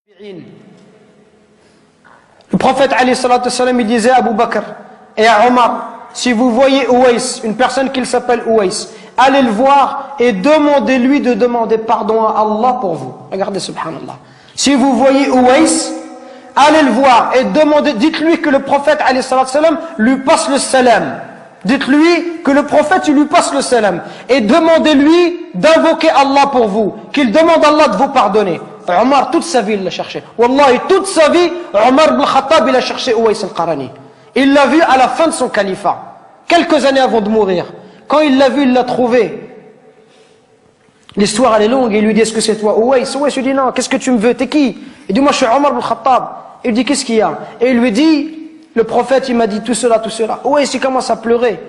Le prophète alayhi salatu wassalam, il disait à Abu Bakr et à Omar, si vous voyez Ouais, une personne qui s'appelle Ouais, allez le voir et demandez-lui de demander pardon à Allah pour vous. Regardez, subhanallah. Si vous voyez Ouais, allez le voir et demandez, dites-lui que le prophète alayhi salatu wassalam lui passe le salam. Dites-lui que le prophète lui passe le salam. Et demandez-lui d'invoquer Allah pour vous. Qu'il demande à Allah de vous pardonner. Omar, toute sa vie, il l'a cherché. Wallahi, toute sa vie, Omar ibn Khattab, il a cherché Ouais al-Qarani. Il l'a vu à la fin de son califat. Quelques années avant de mourir. Quand il l'a vu, il l'a trouvé. L'histoire, elle est longue. Il lui dit, est-ce que c'est toi, Ouais? Ouais lui dit, non, qu'est-ce que tu me veux? T'es qui? Il dit, moi, je suis Omar ibn Khattab. Il dit, qu'est-ce qu'il y a? Et il lui dit, le prophète, il m'a dit tout cela, tout cela. Ouais, il commence à pleurer.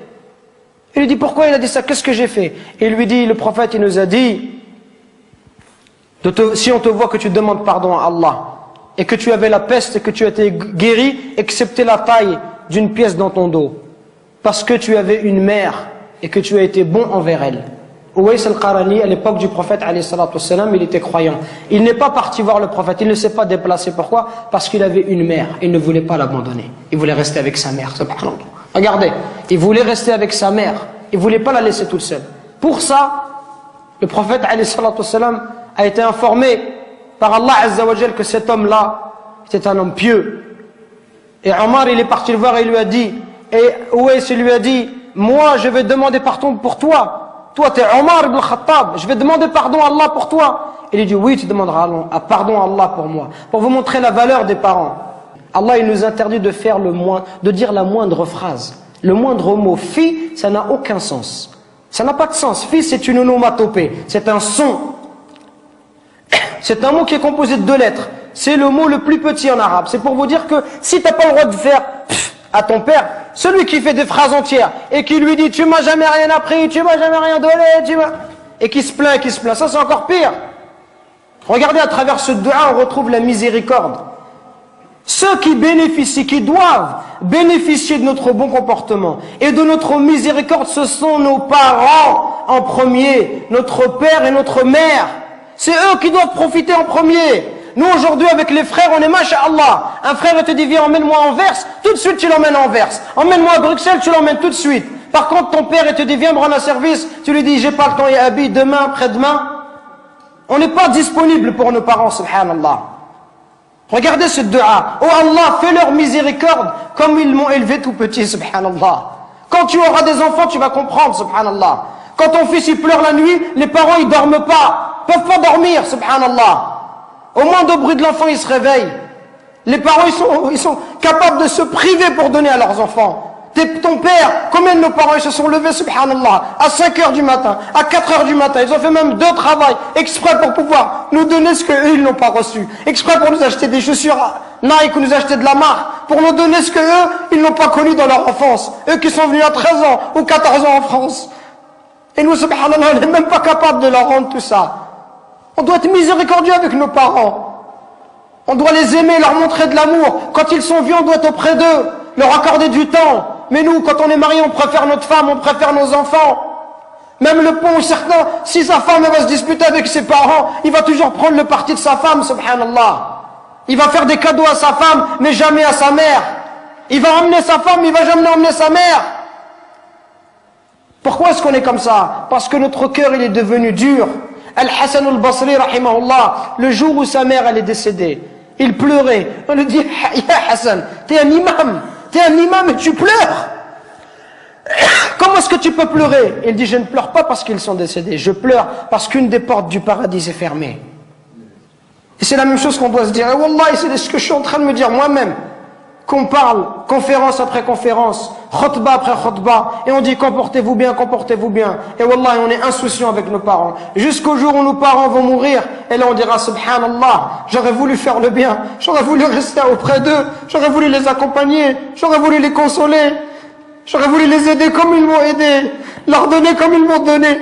Il lui dit, pourquoi il a dit ça? Qu'est-ce que j'ai fait? Et il lui dit, le prophète, il nous a dit, si on te voit que tu demandes pardon à Allah, et que tu avais la peste et que tu as été guéri, excepté la taille d'une pièce dans ton dos, parce que tu avais une mère, et que tu as été bon envers elle. Ouais al-Qarani, à l'époque du prophète, alayhi salatu wassalam, il était croyant. Il n'est pas parti voir le prophète, il ne s'est pas déplacé. Pourquoi? Parce qu'il avait une mère, il ne voulait pas l'abandonner. Il voulait rester avec sa mère, subhanallah. Regardez, il voulait rester avec sa mère, il ne voulait pas la laisser toute seule. Pour ça, le prophète, alayhi salatu wassalam, a été informé par Allah Azza wa Jal que cet homme-là était un homme pieux. Et Omar, il est parti le voir et il lui a dit, et Ouais lui a dit, moi je vais demander pardon pour toi. Toi tu es Omar ibn Khattab, je vais demander pardon à Allah pour toi. Il lui dit, oui tu demanderas pardon à Allah pour moi. Pour vous montrer la valeur des parents. Allah il nous interdit de faire de dire la moindre phrase. Le moindre mot. Fi, ça n'a aucun sens. Ça n'a pas de sens. Fi c'est une onomatopée, c'est un son. C'est un mot qui est composé de 2 lettres. C'est le mot le plus petit en arabe. C'est pour vous dire que si tu n'as pas le droit de faire à ton père, celui qui fait des phrases entières et qui lui dit tu m'as jamais rien appris, tu m'as jamais rien donné, et qui se plaint, ça c'est encore pire. Regardez, à travers ce dua, on retrouve la miséricorde. Ceux qui bénéficient, qui doivent bénéficier de notre bon comportement et de notre miséricorde, ce sont nos parents en premier, notre père et notre mère. C'est eux qui doivent profiter en premier. Nous aujourd'hui avec les frères, on est masha'Allah. Un frère te dit viens emmène-moi à Anvers, tout de suite tu l'emmènes à Anvers. Emmène-moi à Bruxelles, tu l'emmènes tout de suite. Par contre ton père te dit viens me rendre un service, tu lui dis j'ai pas le temps, ya abi, demain, après-demain. On n'est pas disponible pour nos parents, subhanallah. Regardez ce dua. Oh Allah, fais leur miséricorde comme ils m'ont élevé tout petit, subhanallah. Quand tu auras des enfants, tu vas comprendre, subhanallah. Quand ton fils il pleure la nuit, les parents ils dorment pas. Peuvent pas dormir, subhanallah. Au moindre bruit de l'enfant, il se réveille. Les parents, ils sont capables de se priver pour donner à leurs enfants. Ton père, combien de nos parents, ils se sont levés, subhanallah, à 5 heures du matin, à 4 heures du matin. Ils ont fait même 2 travails, exprès pour pouvoir nous donner ce qu'eux, ils n'ont pas reçu. Exprès pour nous acheter des chaussures Nike ou nous acheter de la marque. Pour nous donner ce qu'eux, ils n'ont pas connu dans leur enfance. Eux qui sont venus à 13 ans ou 14 ans en France. Et nous, subhanallah, on n'est même pas capable de leur rendre tout ça. On doit être miséricordieux avec nos parents. On doit les aimer, leur montrer de l'amour. Quand ils sont vieux, on doit être auprès d'eux, leur accorder du temps. Mais nous, quand on est marié, on préfère notre femme, on préfère nos enfants. Même le pont, certains, si sa femme va se disputer avec ses parents, il va toujours prendre le parti de sa femme, subhanallah. Il va faire des cadeaux à sa femme, mais jamais à sa mère. Il va emmener sa femme, il va jamais emmener sa mère. Pourquoi est-ce qu'on est comme ça? Parce que notre cœur, il est devenu dur. Al-Hassan al-Basri, rahimahullah, le jour où sa mère, elle est décédée, il pleurait. On lui dit, ya Hassan, t'es un imam et tu pleures. Comment est-ce que tu peux pleurer? Il dit, je ne pleure pas parce qu'ils sont décédés, je pleure parce qu'une des portes du paradis s'est fermée. Et c'est la même chose qu'on doit se dire. Et Wallah, c'est ce que je suis en train de me dire moi-même. Qu'on parle, conférence après conférence, khutbah après khutbah, et on dit comportez-vous bien, comportez-vous bien. Et wallah, on est insouciant avec nos parents. Jusqu'au jour où nos parents vont mourir, et là on dira subhanallah, j'aurais voulu faire le bien, j'aurais voulu rester auprès d'eux, j'aurais voulu les accompagner, j'aurais voulu les consoler, j'aurais voulu les aider comme ils m'ont aidé, leur donner comme ils m'ont donné,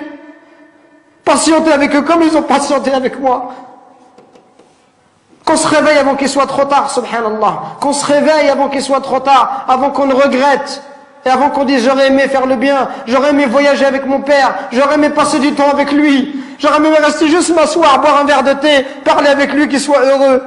patienter avec eux comme ils ont patienté avec moi. Qu'on se réveille avant qu'il soit trop tard, subhanallah. Qu'on se réveille avant qu'il soit trop tard, avant qu'on ne regrette. Et avant qu'on dise j'aurais aimé faire le bien, j'aurais aimé voyager avec mon père, j'aurais aimé passer du temps avec lui, j'aurais aimé rester juste m'asseoir, boire un verre de thé, parler avec lui, qu'il soit heureux.